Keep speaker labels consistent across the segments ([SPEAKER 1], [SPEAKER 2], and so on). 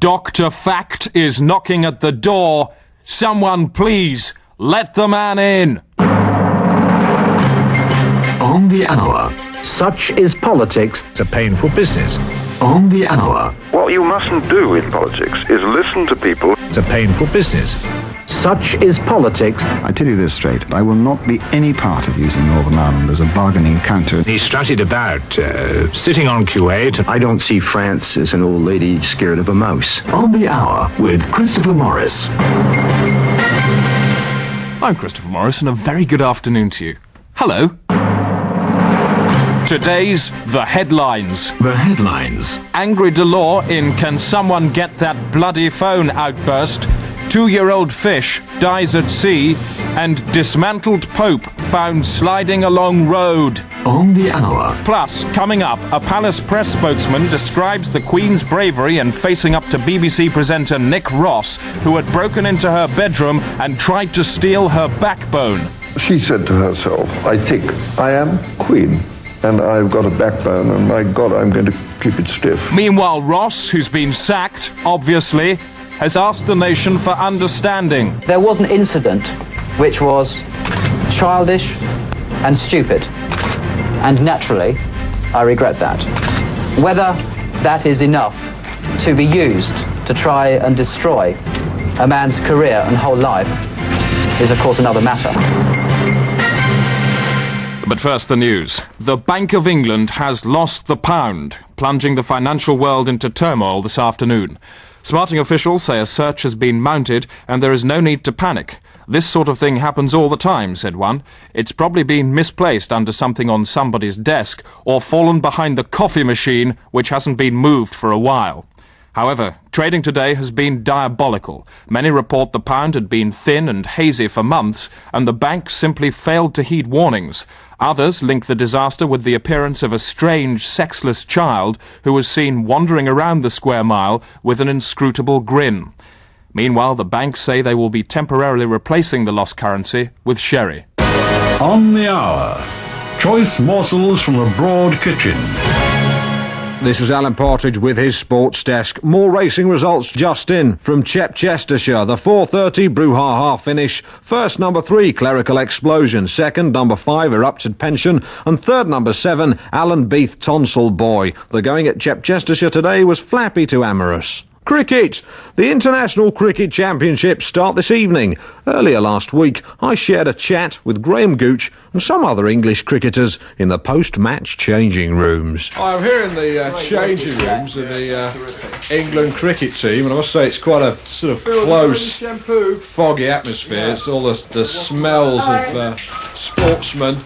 [SPEAKER 1] Dr. Fact is knocking at the door. Someone please, let the man in.
[SPEAKER 2] On the hour.
[SPEAKER 3] Such is politics.
[SPEAKER 4] It's a painful business.
[SPEAKER 2] On the hour.
[SPEAKER 5] What you mustn't do in politics is listen to people.
[SPEAKER 4] It's a painful business.
[SPEAKER 3] Such is politics.
[SPEAKER 6] I tell you this straight, I will not be any part of using Northern Ireland as a bargaining counter.
[SPEAKER 4] He strutted about, sitting on Kuwait.
[SPEAKER 7] I don't see France as an old lady scared of a mouse.
[SPEAKER 2] On the hour with Christopher Morris.
[SPEAKER 1] I'm Christopher Morris, and a very good afternoon to you. Hello. Today's The Headlines.
[SPEAKER 2] The headlines.
[SPEAKER 1] Angry Delors in Can Someone Get That Bloody Phone outburst. 2-year-old fish dies at sea. And dismantled Pope found sliding along road.
[SPEAKER 2] On the hour.
[SPEAKER 1] Plus, coming up, a palace press spokesman describes the Queen's bravery in facing up to BBC presenter Nick Ross, who had broken into her bedroom and tried to steal her backbone.
[SPEAKER 5] She said to herself, I think I am Queen, and I've got a backbone, and my God, I'm going to keep it stiff.
[SPEAKER 1] Meanwhile, Ross, who's been sacked, obviously, has asked the nation for understanding.
[SPEAKER 8] There was an incident which was childish and stupid, and naturally, I regret that. Whether that is enough to be used to try and destroy a man's career and whole life is, of course, another matter.
[SPEAKER 1] But first, the news. The Bank of England has lost the pound, plunging the financial world into turmoil this afternoon. Smarting officials say a search has been mounted and there is no need to panic. This sort of thing happens all the time, said one. It's probably been misplaced under something on somebody's desk or fallen behind the coffee machine, which hasn't been moved for a while. However, trading today has been diabolical. Many report the pound had been thin and hazy for months, and the bank simply failed to heed warnings. Others link the disaster with the appearance of a strange, sexless child who was seen wandering around the square mile with an inscrutable grin. Meanwhile, the banks say they will be temporarily replacing the lost currency with sherry.
[SPEAKER 9] On the hour. Choice morsels from a broad kitchen.
[SPEAKER 10] This is Alan Partridge with his sports desk. More racing results just in from Chestershire. The 4:30 brouhaha finish. First, number 3, Clerical Explosion. Second, number 5, Erupted Pension. And third, number 7, Alan Beath Tonsil Boy. The going at Chestershire today was flappy to amorous. Cricket! The International Cricket Championships start this evening. Earlier last week, I shared a chat with Graham Gooch and some other English cricketers in the post-match changing rooms.
[SPEAKER 11] I'm here in the changing rooms of the England cricket team, and I must say it's quite a sort of close, foggy atmosphere. It's all the smells of sportsmen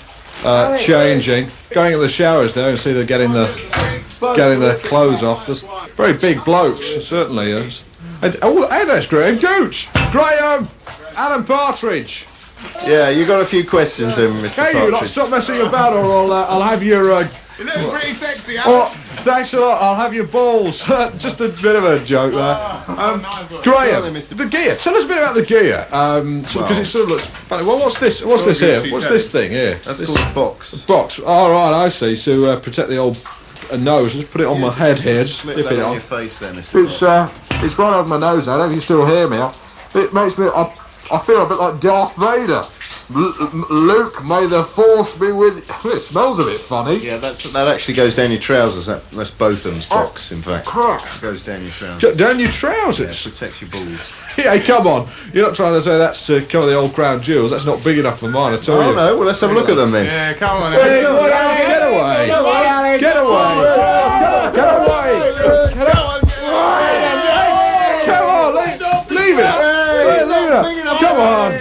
[SPEAKER 11] changing. Going in the showers there and see they're getting their clothes off. There's very big blokes, certainly. And, oh, hey, there's Graham Gooch. Graham, Alan Partridge.
[SPEAKER 12] Yeah, you got a few questions, Mr.
[SPEAKER 11] Can you not stop messing about, or I'll have your.
[SPEAKER 12] You look pretty sexy, Alan.
[SPEAKER 11] Oh, thanks a lot. I'll have your balls. Just a bit of a joke there. Graham, the gear. Tell us a bit about the gear, because it sort of looks funny. Well, what's this? What's this here? What's this thing here?
[SPEAKER 12] That's called a box.
[SPEAKER 11] A box. Oh, right, I see. To protect the old nose. Just put it on my head here. Just
[SPEAKER 12] slip
[SPEAKER 11] dip
[SPEAKER 12] that
[SPEAKER 11] it
[SPEAKER 12] on
[SPEAKER 11] on.
[SPEAKER 12] your face there, Mr.
[SPEAKER 11] It's right over my nose now. I don't know if you still hear me. It makes me. I feel a bit like Darth Vader. Luke, may the force be with you. It smells a bit funny.
[SPEAKER 12] Yeah, that actually goes down your trousers. That's Botham's box, in fact. It goes down your trousers.
[SPEAKER 11] Down your trousers?
[SPEAKER 12] Yeah, protects your balls.
[SPEAKER 11] Hey, come on. You're not trying to say that's to cover the old crown jewels. That's not big enough for mine, I tell you.
[SPEAKER 12] Oh, no. Well, let's have a look at them then.
[SPEAKER 11] Yeah, come on. Get away. Get away. Come on, leave it. Come on.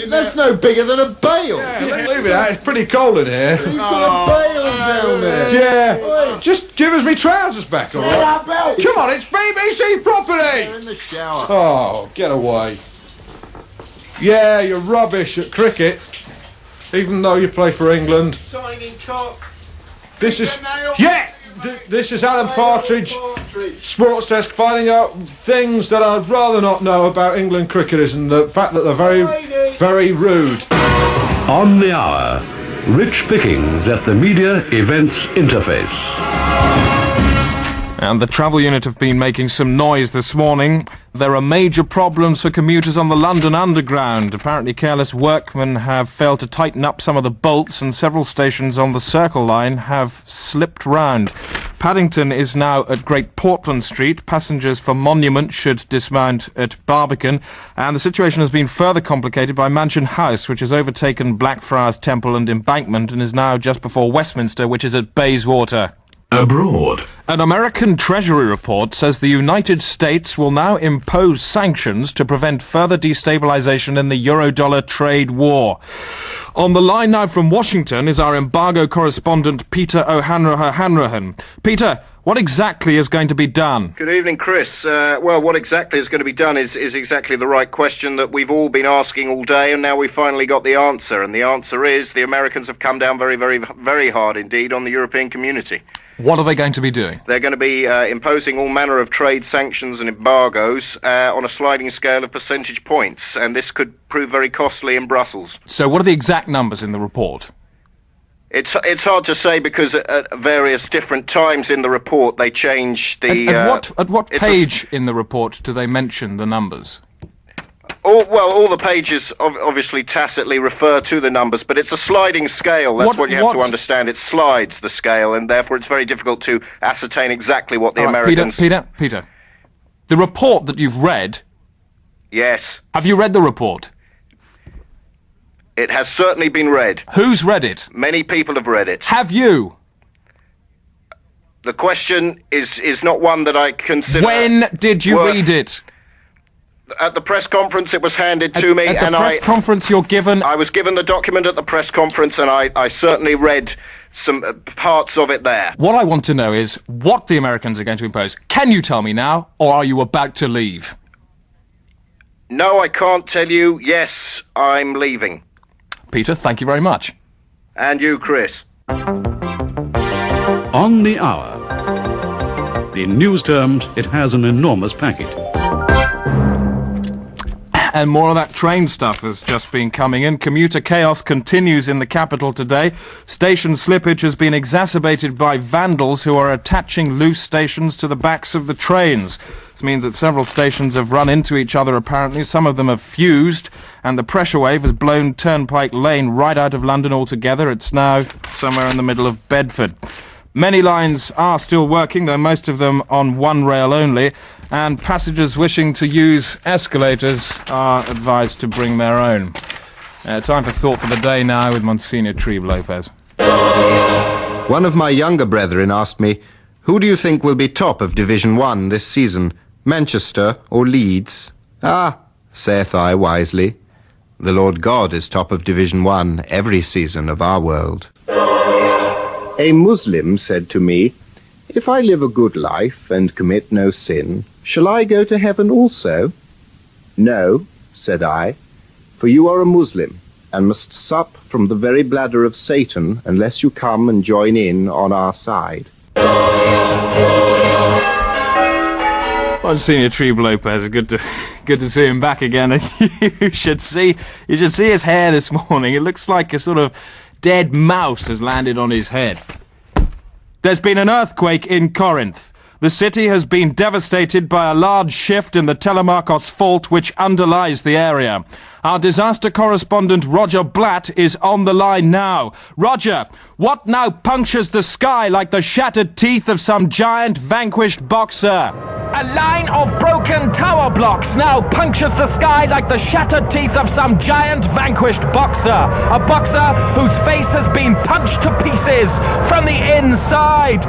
[SPEAKER 12] That's no bigger than a bale.
[SPEAKER 11] Yeah, leave it out. It's pretty cold in here.
[SPEAKER 12] You've got a bale down there.
[SPEAKER 11] Yeah. Just give us me trousers back, all right? Come on, it's BBC property.
[SPEAKER 12] They're in the shower.
[SPEAKER 11] Oh, get away. Yeah, you're rubbish at cricket, even though you play for England.
[SPEAKER 12] Signing cock.
[SPEAKER 11] This is... Yeah! This is Alan Partridge, Sports Desk, finding out things that I'd rather not know about England cricketers and the fact that they're very, very rude.
[SPEAKER 9] On the hour. Rich Pickings at the Media Events Interface.
[SPEAKER 1] And the travel unit have been making some noise this morning. There are major problems for commuters on the London Underground. Apparently careless workmen have failed to tighten up some of the bolts, and several stations on the Circle line have slipped round. Paddington is now at Great Portland Street. Passengers for Monument should dismount at Barbican. And the situation has been further complicated by Mansion House, which has overtaken Blackfriars Temple and Embankment and is now just before Westminster, which is at Bayswater.
[SPEAKER 2] Abroad.
[SPEAKER 1] An American Treasury report says the United States will now impose sanctions to prevent further destabilization in the euro-dollar trade war. On the line now from Washington is our embargo correspondent Peter O'Hanrahan. Peter, what exactly is going to be done?
[SPEAKER 13] Good evening, Chris. Well, what exactly is going to be done is exactly the right question that we've all been asking all day, and now we finally got the answer. And the answer is the Americans have come down very, very, very hard indeed on the European community.
[SPEAKER 1] What are they going to be doing?
[SPEAKER 13] They're going to be imposing all manner of trade sanctions and embargoes on a sliding scale of percentage points, and this could prove very costly in Brussels.
[SPEAKER 1] So what are the exact numbers in the report?
[SPEAKER 13] It's hard to say because at various different times in the report they change the...
[SPEAKER 1] At what page in the report do they mention the numbers?
[SPEAKER 13] All the pages obviously tacitly refer to the numbers, but it's a sliding scale. That's what you have to understand. It slides the scale, and therefore it's very difficult to ascertain exactly what the Americans...
[SPEAKER 1] Peter, the report that you've read...
[SPEAKER 13] Yes.
[SPEAKER 1] Have you read the report?
[SPEAKER 13] It has certainly been read.
[SPEAKER 1] Who's read it?
[SPEAKER 13] Many people have read it.
[SPEAKER 1] Have you?
[SPEAKER 13] The question is not one that I consider...
[SPEAKER 1] When did you read it?
[SPEAKER 13] At the press conference it was handed to me,
[SPEAKER 1] and the press conference you're given...
[SPEAKER 13] I was given the document at the press conference, and I certainly read some parts of it there.
[SPEAKER 1] What I want to know is what the Americans are going to impose. Can you tell me now, or are you about to leave?
[SPEAKER 13] No, I can't tell you. Yes, I'm leaving.
[SPEAKER 1] Peter, thank you very much.
[SPEAKER 13] And you, Chris.
[SPEAKER 9] On the hour. In news terms, it has an enormous packet.
[SPEAKER 1] And more of that train stuff has just been coming in. Commuter chaos continues in the capital today. Station slippage has been exacerbated by vandals who are attaching loose stations to the backs of the trains. This means that several stations have run into each other apparently. Some of them have fused, and the pressure wave has blown Turnpike Lane right out of London altogether. It's now somewhere in the middle of Bedford. Many lines are still working, though most of them on one rail only, and passengers wishing to use escalators are advised to bring their own. Time for Thought for the Day now with Monsignor Trebe Lopez.
[SPEAKER 14] One of my younger brethren asked me, "Who do you think will be top of Division 1 this season, Manchester or Leeds?" "Ah," saith I wisely, "the Lord God is top of Division 1 every season of our world."
[SPEAKER 7] A Muslim said to me, "If I live a good life and commit no sin, shall I go to heaven also?" "No," said I, "for you are a Muslim, and must sup from the very bladder of Satan unless you come and join in on our side."
[SPEAKER 1] Monsignor Trebe Lopez, good to see him back again. You should see his hair this morning. It looks like a sort of dead mouse has landed on his head. There's been an earthquake in Corinth. The city has been devastated by a large shift in the Telemarkos fault which underlies the area. Our disaster correspondent Roger Blatt is on the line now. Roger, what now punctures the sky like the shattered teeth of some giant vanquished boxer? A line of broken tower blocks now punctures the sky like the shattered teeth of some giant vanquished boxer. A boxer whose face has been punched to pieces from the inside.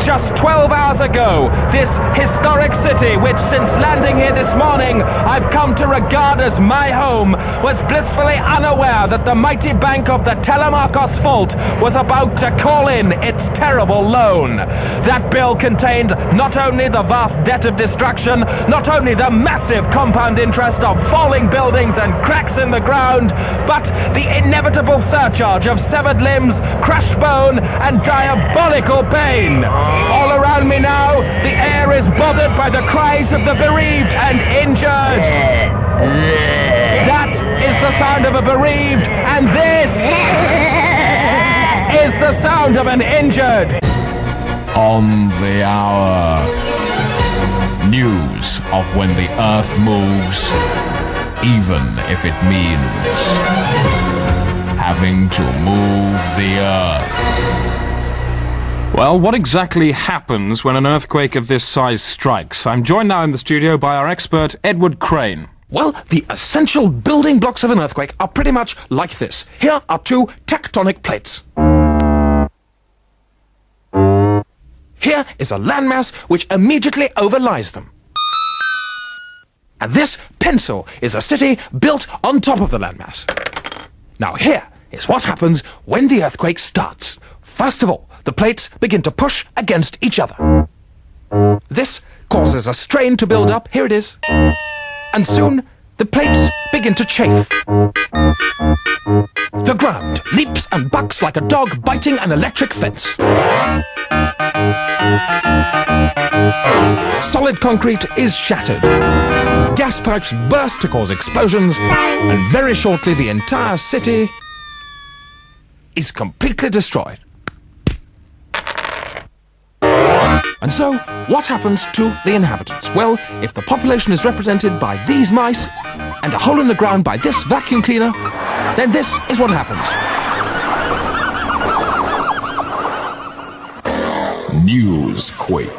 [SPEAKER 1] Just 12 hours ago, this historic city, which since landing here this morning I've come to regard as my home, was blissfully unaware that the mighty bank of the Telemarkos fault was about to call in its terrible loan. That bill contained not only the vast debt of destruction, not only the massive compound interest of falling buildings and cracks in the ground, but the inevitable surcharge of severed limbs, crushed bone, and diabolical pain. All around me now, the air is bothered by the cries of the bereaved and injured. That is the sound of a bereaved, and this is the sound of an injured. On the hour. News of when the Earth moves, even if it means having to move the Earth. Well, what exactly happens when an earthquake of this size strikes? I'm joined now in the studio by our expert, Edward Crane.
[SPEAKER 15] Well, the essential building blocks of an earthquake are pretty much like this. Here are two tectonic plates. Here is a landmass which immediately overlies them. And this pencil is a city built on top of the landmass. Now here is what happens when the earthquake starts. First of all, the plates begin to push against each other. This causes a strain to build up. Here it is. And soon, the plates begin to chafe. The ground leaps and bucks like a dog biting an electric fence. Solid concrete is shattered. Gas pipes burst to cause explosions, and very shortly the entire city is completely destroyed. And so, what happens to the inhabitants? Well, if the population is represented by these mice and a hole in the ground by this vacuum cleaner, then this is what happens.
[SPEAKER 1] Newsquake.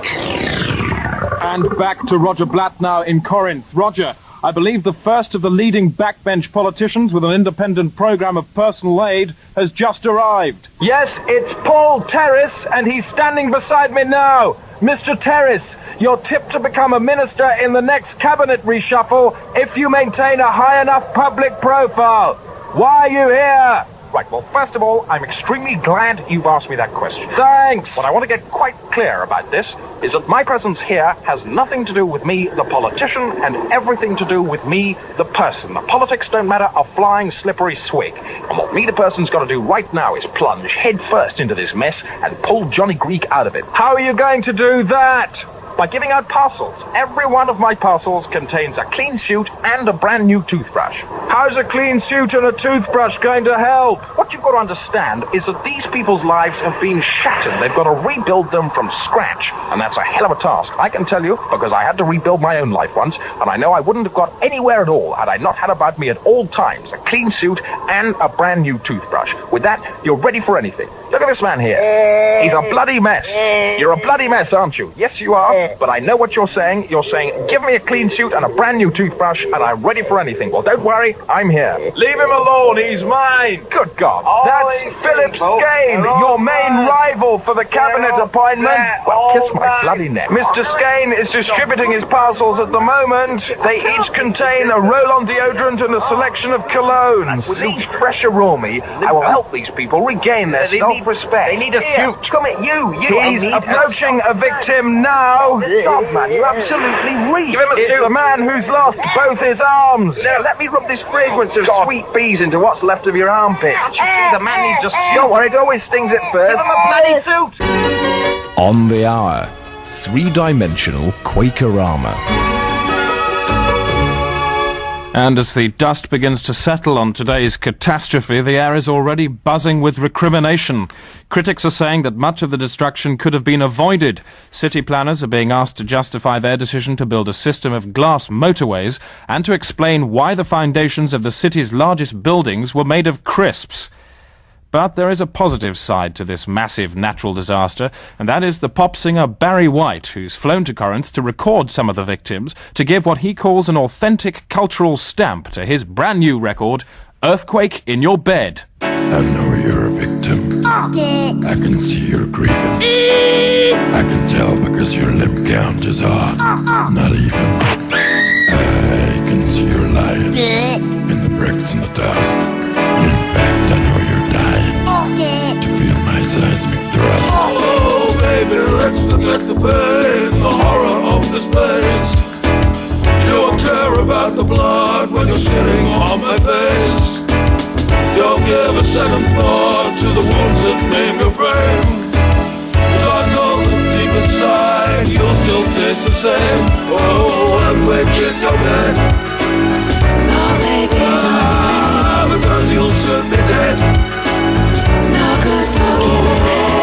[SPEAKER 1] And back to Roger Blatt now in Corinth. Roger, I believe the first of the leading backbench politicians with an independent program of personal aid has just arrived.
[SPEAKER 16] Yes, it's Paul Terrace, and he's standing beside me now. Mr. Terrace, you're tipped to become a minister in the next cabinet reshuffle if you maintain a high enough public profile. Why are you here?
[SPEAKER 17] Right, well, first of all, I'm extremely glad you've asked me that question.
[SPEAKER 16] Thanks!
[SPEAKER 17] What I want to get quite clear about this is that my presence here has nothing to do with me, the politician, and everything to do with me, the person. The politics don't matter a flying slippery swig. And what me, the person's got to do right now is plunge head first into this mess and pull Johnny Greek out of it.
[SPEAKER 16] How are you going to do that?
[SPEAKER 17] By giving out parcels. Every one of my parcels contains a clean suit and a brand new toothbrush.
[SPEAKER 16] How's a clean suit and a toothbrush going to help?
[SPEAKER 17] What you've got to understand is that these people's lives have been shattered. They've got to rebuild them from scratch, and that's a hell of a task. I can tell you, because I had to rebuild my own life once, and I know I wouldn't have got anywhere at all had I not had about me at all times a clean suit and a brand new toothbrush. With that, you're ready for anything. Look at this man here. He's a bloody mess. You're a bloody mess, aren't you? Yes, you are. But I know what you're saying. You're saying, give me a clean suit and a brand new toothbrush, and I'm ready for anything. Well, don't worry, I'm here.
[SPEAKER 16] Leave him alone, he's mine.
[SPEAKER 17] Good God.
[SPEAKER 16] That's Philip Skane, your main rival for the cabinet appointment.
[SPEAKER 17] Well, kiss my bloody neck.
[SPEAKER 16] Mr. Skane is distributing his parcels at the moment. They each contain a roll-on deodorant and a selection of colognes.
[SPEAKER 17] With these fresh aroma, I will help these people regain their self-respect.
[SPEAKER 16] They need a suit.
[SPEAKER 17] Come at you.
[SPEAKER 16] He's approaching a victim now.
[SPEAKER 17] God, man, you absolutely reek.
[SPEAKER 16] Give him a suit. It's a man who's lost both his arms.
[SPEAKER 17] Now, let me rub this fragrance of sweet peas into what's left of your armpits.
[SPEAKER 16] Did you see the man needs a suit?
[SPEAKER 17] Don't worry, it always stings at first.
[SPEAKER 16] Give him a bloody suit.
[SPEAKER 1] On the hour, three-dimensional Quakerama. And as the dust begins to settle on today's catastrophe, the air is already buzzing with recrimination. Critics are saying that much of the destruction could have been avoided. City planners are being asked to justify their decision to build a system of glass motorways and to explain why the foundations of the city's largest buildings were made of crisps. But there is a positive side to this massive natural disaster, and that is the pop singer Barry White, who's flown to Corinth to record some of the victims to give what he calls an authentic cultural stamp to his brand new record, Earthquake in Your Bed.
[SPEAKER 18] I know you're a victim. I can see you're grieving. I can tell because your limb count is off. Not even. I can see you're lying in the bricks and the dust. In fact, I know you're dying to feel my seismic thrust. Oh, baby, let's forget the pain, the horror of this place. You don't care about the blood when you're sitting on my face. Don't give a second thought to the wounds that name your frame. 'Cause I know that deep inside you'll still taste the same. Oh, earthquake in your bed. No, baby, because you'll soon be dead. No good forgiving.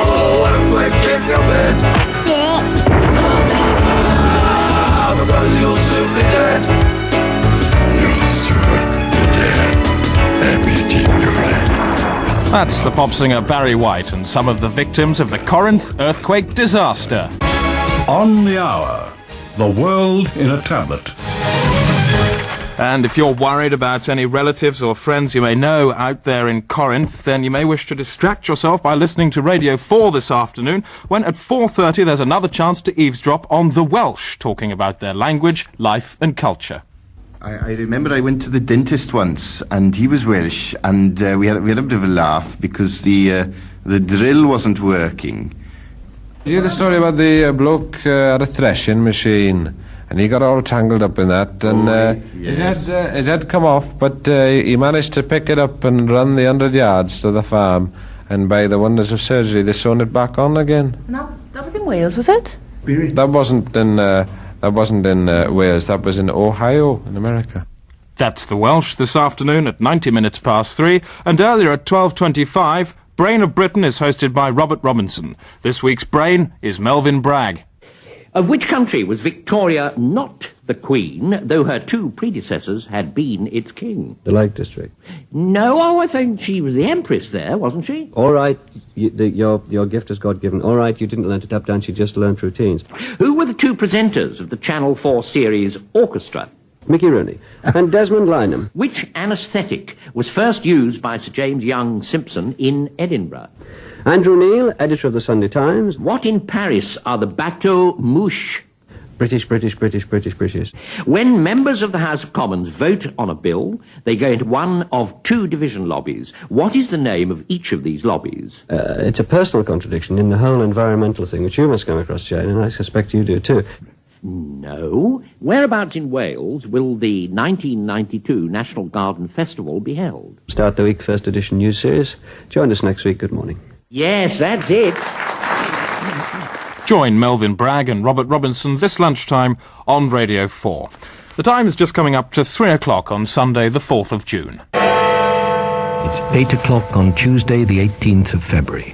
[SPEAKER 18] Oh, earthquake in your bed.
[SPEAKER 1] That's the pop singer Barry White and some of the victims of the Corinth earthquake disaster.
[SPEAKER 9] On the hour, the world in a tablet.
[SPEAKER 1] And if you're worried about any relatives or friends you may know out there in Corinth, then you may wish to distract yourself by listening to Radio 4 this afternoon, when at 4:30 there's another chance to eavesdrop on the Welsh, talking about their language, life and culture.
[SPEAKER 19] I remember I went to the dentist once, and he was Welsh, and we had a bit of a laugh because the drill wasn't working.
[SPEAKER 11] Did you hear the story about the bloke at a threshing machine? And he got all tangled up in that, and
[SPEAKER 19] yes.
[SPEAKER 11] his head come off, but he managed to pick it up and run the 100 yards to the farm, and by the wonders of surgery, they sewn it back on again.
[SPEAKER 20] No, that was in Wales, was it?
[SPEAKER 11] That wasn't in Wales. That was in Ohio, in America.
[SPEAKER 1] That's the Welsh this afternoon at 90 minutes past 3, and earlier at 12:25, Brain of Britain is hosted by Robert Robinson. This week's Brain is Melvin Bragg.
[SPEAKER 21] Of which country was Victoria not the Queen, though her two predecessors had been its king?
[SPEAKER 22] The Lake District.
[SPEAKER 21] No, I think she was the Empress there, wasn't she?
[SPEAKER 22] All right, your gift is God-given. All right, you didn't learn to tap dance, you just learned routines.
[SPEAKER 21] Who were the two presenters of the Channel 4 series Orchestra?
[SPEAKER 22] Mickey Rooney and Desmond Lynam.
[SPEAKER 21] Which anaesthetic was first used by Sir James Young Simpson in Edinburgh?
[SPEAKER 22] Andrew Neil, editor of the Sunday Times.
[SPEAKER 21] What in Paris are the bateaux mouches?
[SPEAKER 22] British.
[SPEAKER 21] When members of the House of Commons vote on a bill, they go into one of two division lobbies. What is the name of each of these lobbies?
[SPEAKER 22] It's a personal contradiction in the whole environmental thing, which you must come across, Jane, and I suspect you do too.
[SPEAKER 21] No. Whereabouts in Wales will the 1992 National Garden Festival be held?
[SPEAKER 22] Start the week, first edition news series. Join us next week. Good morning.
[SPEAKER 21] Yes, that's it.
[SPEAKER 1] Join Melvin Bragg and Robert Robinson this lunchtime on Radio 4. The time is just coming up to 3 o'clock on Sunday, the 4th of June.
[SPEAKER 23] It's 8 o'clock on Tuesday, the 18th of February.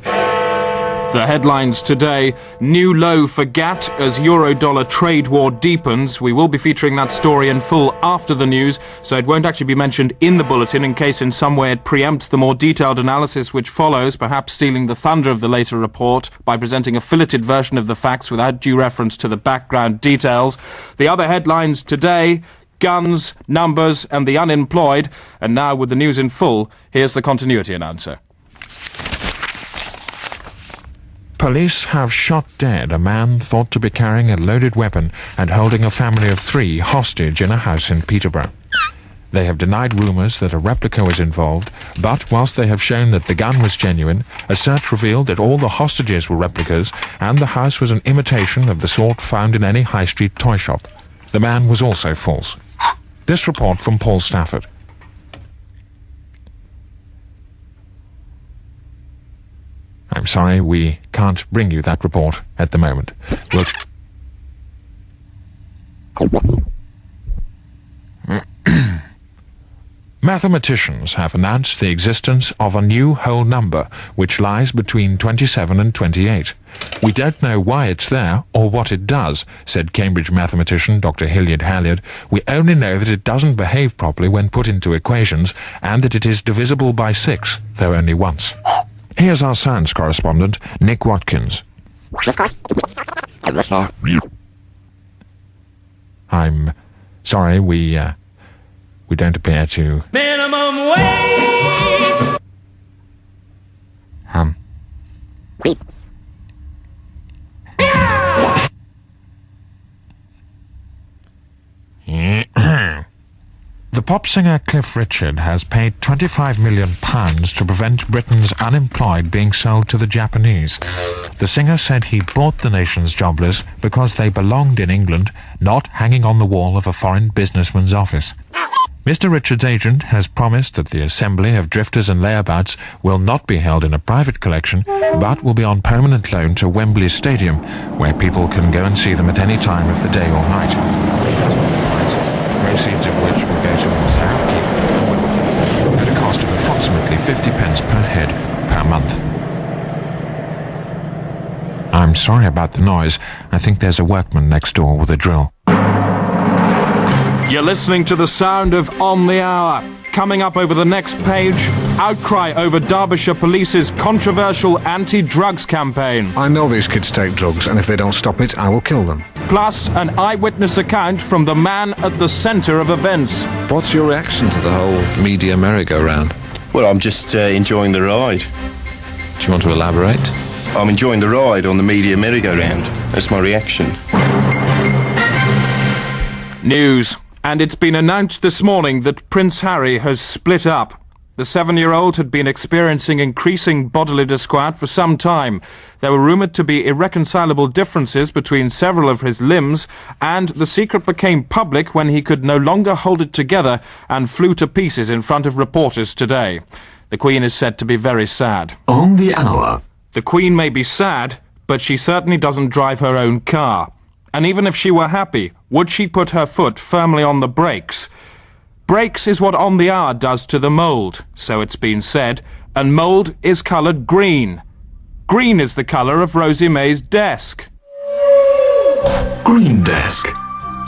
[SPEAKER 1] The headlines today: new low for GATT as euro-dollar trade war deepens. We will be featuring that story in full after the news, so it won't actually be mentioned in the bulletin in case in some way it preempts the more detailed analysis which follows, perhaps stealing the thunder of the later report by presenting a filleted version of the facts without due reference to the background details. The other headlines today: guns, numbers and the unemployed. And now, with the news in full, here's the continuity announcer.
[SPEAKER 24] Police have shot dead a man thought to be carrying a loaded weapon and holding a family of 3 hostage in a house in Peterborough. They have denied rumours that a replica was involved, but whilst they have shown that the gun was genuine, a search revealed that all the hostages were replicas and the house was an imitation of the sort found in any high street toy shop. The man was also false. This report from Paul Stafford. I'm sorry, we can't bring you that report at the moment. Mathematicians have announced the existence of a new whole number which lies between 27 and 28. We don't know why it's there or what it does, said Cambridge mathematician Dr. Hilliard Halliard. We only know that it doesn't behave properly when put into equations and that it is divisible by 6, though only once. Here's our science correspondent, Nick Watkins. I'm sorry, we don't appear to...
[SPEAKER 25] Minimum wage!
[SPEAKER 24] The pop singer Cliff Richard has paid £25 million to prevent Britain's unemployed being sold to the Japanese. The singer said he bought the nation's jobless because they belonged in England, not hanging on the wall of a foreign businessman's office. Mr. Richard's agent has promised that the assembly of drifters and layabouts will not be held in a private collection, but will be on permanent loan to Wembley Stadium, where people can go and see them at any time of the day or night. Proceeds of which will go towards their upkeep at a cost of approximately 50 pence per head per month. I'm sorry about the noise. I think there's a workman next door with a drill.
[SPEAKER 1] You're listening to the sound of On the Hour. Coming up over the next page, outcry over Derbyshire Police's controversial anti-drugs campaign.
[SPEAKER 3] I know these kids take drugs, and if they don't stop it, I will kill them.
[SPEAKER 1] Plus, an eyewitness account from the man at the centre of events.
[SPEAKER 3] What's your reaction to the whole media merry-go-round?
[SPEAKER 12] Well, I'm just enjoying the ride.
[SPEAKER 3] Do you want to elaborate?
[SPEAKER 12] I'm enjoying the ride on the media merry-go-round. That's my reaction.
[SPEAKER 1] News. And it's been announced this morning that Prince Harry has split up. The 7-year-old had been experiencing increasing bodily disquiet for some time. There were rumoured to be irreconcilable differences between several of his limbs, and the secret became public when he could no longer hold it together and flew to pieces in front of reporters today. The Queen is said to be very sad.
[SPEAKER 2] On the Hour.
[SPEAKER 1] The Queen may be sad, but she certainly doesn't drive her own car. And even if she were happy, would she put her foot firmly on the brakes? Brakes is what On the Hour does to the mould, so it's been said, and mould is coloured green. Green is the colour of Rosie May's desk.
[SPEAKER 2] Green Desk.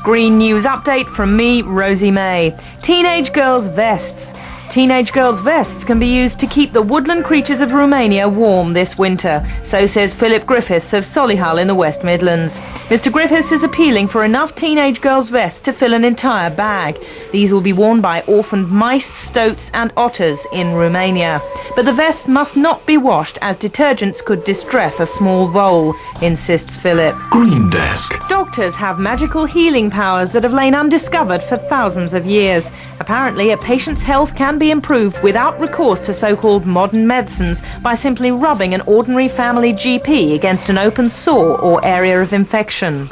[SPEAKER 4] Green news update from me, Rosie May. Teenage girls' vests. Teenage girls' vests can be used to keep the woodland creatures of Romania warm this winter. So says Philip Griffiths of Solihull in the West Midlands. Mr. Griffiths is appealing for enough teenage girls' vests to fill an entire bag. These will be worn by orphaned mice, stoats and otters in Romania. But the vests must not be washed as detergents could distress a small vole, insists Philip.
[SPEAKER 2] Green Desk.
[SPEAKER 4] Doctors have magical healing powers that have lain undiscovered for thousands of years. Apparently, a patient's health can be improved without recourse to so-called modern medicines by simply rubbing an ordinary family GP against an open sore or area of infection.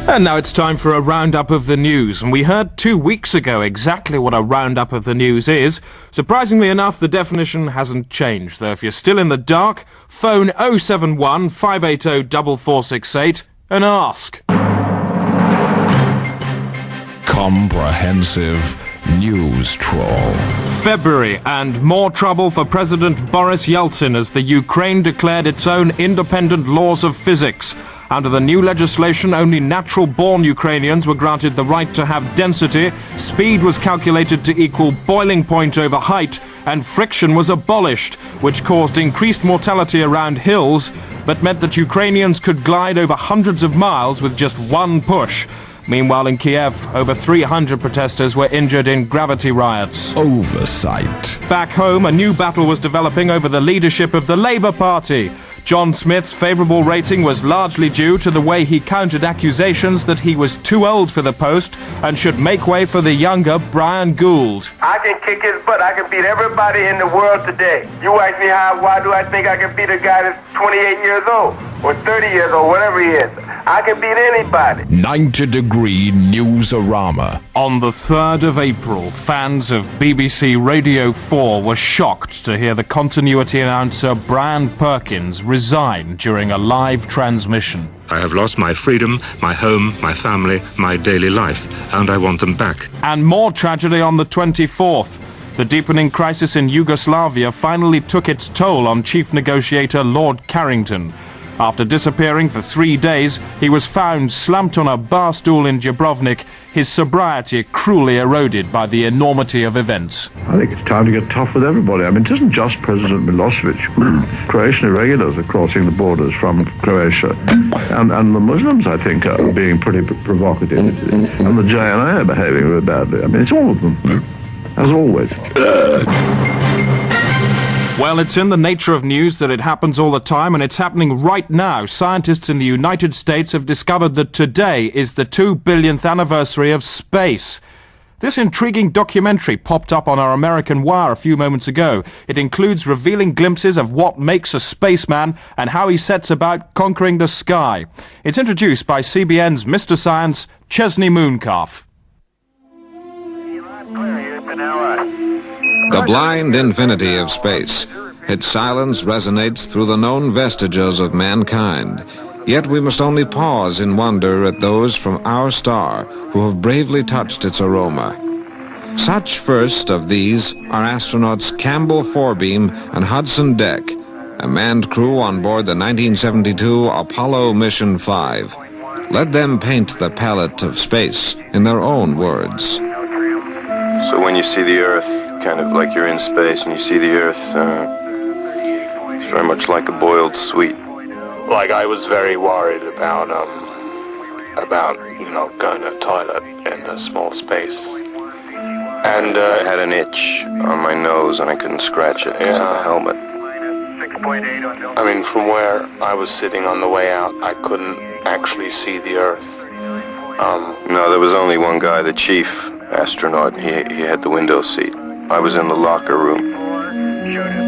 [SPEAKER 1] And now it's time for a roundup of the news, and we heard 2 weeks ago exactly what a roundup of the news is. Surprisingly enough, the definition hasn't changed, though if you're still in the dark, phone 071 580 4468 and ask.
[SPEAKER 5] Comprehensive news trawl.
[SPEAKER 1] February, and more trouble for President Boris Yeltsin as the Ukraine declared its own independent laws of physics. Under the new legislation, only natural-born Ukrainians were granted the right to have density, speed was calculated to equal boiling point over height, and friction was abolished, which caused increased mortality around hills, but meant that Ukrainians could glide over hundreds of miles with just one push. Meanwhile, in Kiev, over 300 protesters were injured in gravity riots.
[SPEAKER 5] Oversight.
[SPEAKER 1] Back home, a new battle was developing over the leadership of the Labour Party. John Smith's favourable rating was largely due to the way he countered accusations that he was too old for the post and should make way for the younger Brian Gould.
[SPEAKER 6] I can kick his butt. I can beat everybody in the world today. You ask me why do I think I can beat a guy that's 28 years old or 30 years old, whatever he is. I can beat anybody.
[SPEAKER 5] 90-degree Newsarama.
[SPEAKER 1] On the 3rd of April, fans of BBC Radio 4 were shocked to hear the continuity announcer Brian Perkins resign during a live transmission.
[SPEAKER 8] I have lost my freedom, my home, my family, my daily life, and I want them back.
[SPEAKER 1] And more tragedy on the 24th. The deepening crisis in Yugoslavia finally took its toll on chief negotiator Lord Carrington. After disappearing for 3 days, he was found slumped on a bar stool in Dubrovnik, his sobriety cruelly eroded by the enormity of events.
[SPEAKER 26] I think it's time to get tough with everybody. I mean, it isn't just President Milosevic. Croatian irregulars are crossing the borders from Croatia. And the Muslims, I think, are being pretty provocative. And the JNA are behaving very badly. I mean, it's all of them, as always.
[SPEAKER 1] Well, it's in the nature of news that it happens all the time, and it's happening right now. Scientists in the United States have discovered that today is the 2 billionth anniversary of space. This intriguing documentary popped up on our American Wire a few moments ago. It includes revealing glimpses of what makes a spaceman and how he sets about conquering the sky. It's introduced by CBN's Mr. Science, Chesney Mooncalf.
[SPEAKER 10] The blind infinity of space. Its silence resonates through the known vestiges of mankind. Yet we must only pause in wonder at those from our star who have bravely touched its aroma. Such first of these are astronauts Campbell Forbeam and Hudson Deck, a manned crew on board the 1972 Apollo Mission 5. Let them paint the palette of space in their own words.
[SPEAKER 12] So when you see the Earth, kind of like you're in space, and you see the Earth, it's very much like a boiled sweet.
[SPEAKER 7] Like, I was very worried about going to the toilet in a small space. And
[SPEAKER 12] I had an itch on my nose and I couldn't scratch it because of the helmet.
[SPEAKER 7] I mean, from where I was sitting on the way out, I couldn't actually see the Earth.
[SPEAKER 12] No, there was only one guy, the chief astronaut. He had the window seat. I was in the locker room.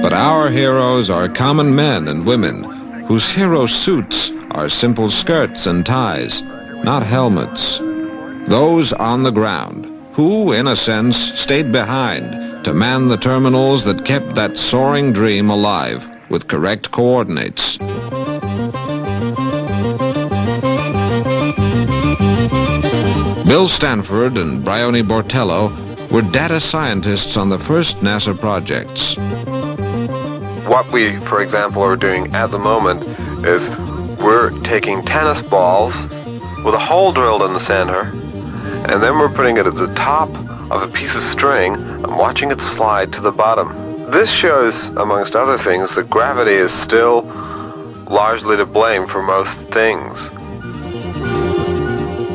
[SPEAKER 10] But our heroes are common men and women whose hero suits are simple skirts and ties, not helmets. Those on the ground, who, in a sense, stayed behind to man the terminals that kept that soaring dream alive with correct coordinates. Bill Stanford and Bryony Bortello were data scientists on the first NASA projects.
[SPEAKER 13] What we, for example, are doing at the moment is we're taking tennis balls with a hole drilled in the center, and then we're putting it at the top of a piece of string and watching it slide to the bottom. This shows, amongst other things, that gravity is still largely to blame for most things.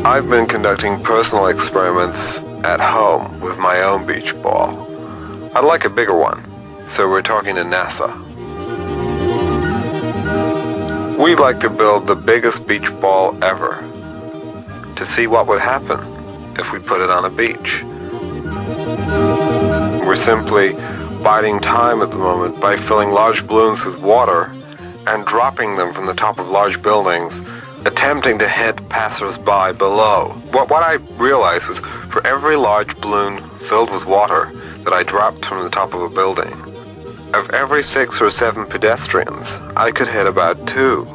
[SPEAKER 13] I've been conducting personal experiments at home with my own beach ball. I'd like a bigger one, so we're talking to NASA. We'd like to build the biggest beach ball ever to see what would happen if we put it on a beach. We're simply biding time at the moment by filling large balloons with water and dropping them from the top of large buildings, attempting to hit passers-by below. What I realized was for every large balloon filled with water that I dropped from the top of a building, of every 6 or 7 pedestrians, I could hit about 2.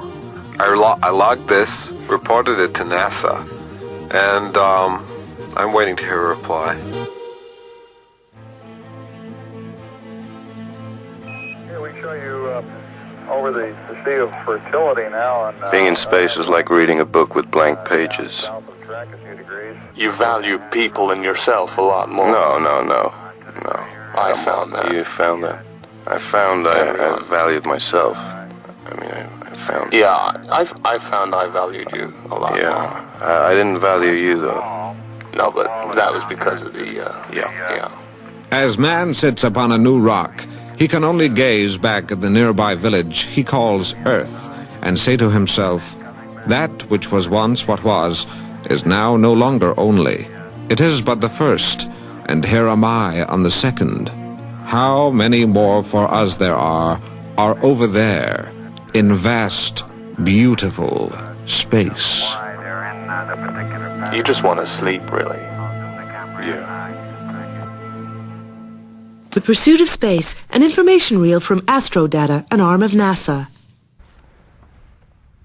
[SPEAKER 13] I logged this, reported it to NASA, and I'm waiting to hear a reply.
[SPEAKER 14] Here we show you over the sea of fertility now. And,
[SPEAKER 12] Being in space is like reading a book with blank pages.
[SPEAKER 7] You value people and yourself a lot more.
[SPEAKER 12] No.
[SPEAKER 7] I found that.
[SPEAKER 12] You found that? I found I valued myself. I mean, I found...
[SPEAKER 7] Yeah, I found I valued you a lot more.
[SPEAKER 12] I didn't value you, though.
[SPEAKER 7] No, but that was because of the... Yeah.
[SPEAKER 10] As man sits upon a new rock, he can only gaze back at the nearby village he calls Earth and say to himself, that which was once what was is now no longer only. It is but the first, and here am I on the second. How many more for us there are over there, in vast, beautiful space.
[SPEAKER 7] You just want to sleep, really.
[SPEAKER 12] Yeah.
[SPEAKER 15] The Pursuit of Space, an information reel from Astrodata, an arm of NASA.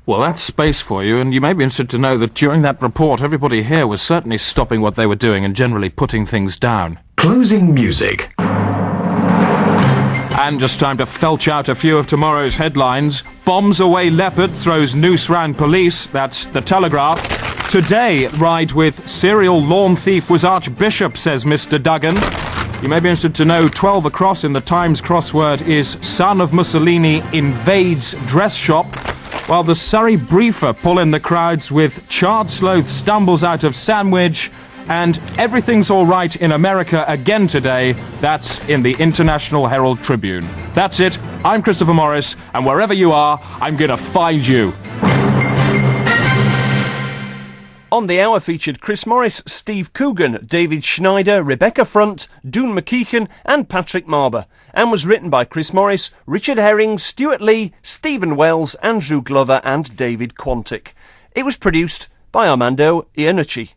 [SPEAKER 1] Well, that's space for you, and you may be interested to know that during that report, everybody here was certainly stopping what they were doing and generally putting things down.
[SPEAKER 2] Closing music.
[SPEAKER 1] And just time to felch out a few of tomorrow's headlines. Bombs away leopard throws noose round police. That's the Telegraph. Today, ride with serial lawn thief was Archbishop, says Mr. Duggan. You may be interested to know 12 across in the Times crossword is son of Mussolini invades dress shop, while the Surrey briefer pull in the crowds with charred sloth stumbles out of sandwich, and everything's all right in America again today. That's in the International Herald Tribune. That's it. I'm Christopher Morris, and wherever you are, I'm going to find you.
[SPEAKER 16] On the Hour featured Chris Morris, Steve Coogan, David Schneider, Rebecca Front, Doon McKeechan and Patrick Marber, and was written by Chris Morris, Richard Herring, Stuart Lee, Stephen Wells, Andrew Glover and David Quantick. It was produced by Armando Iannucci.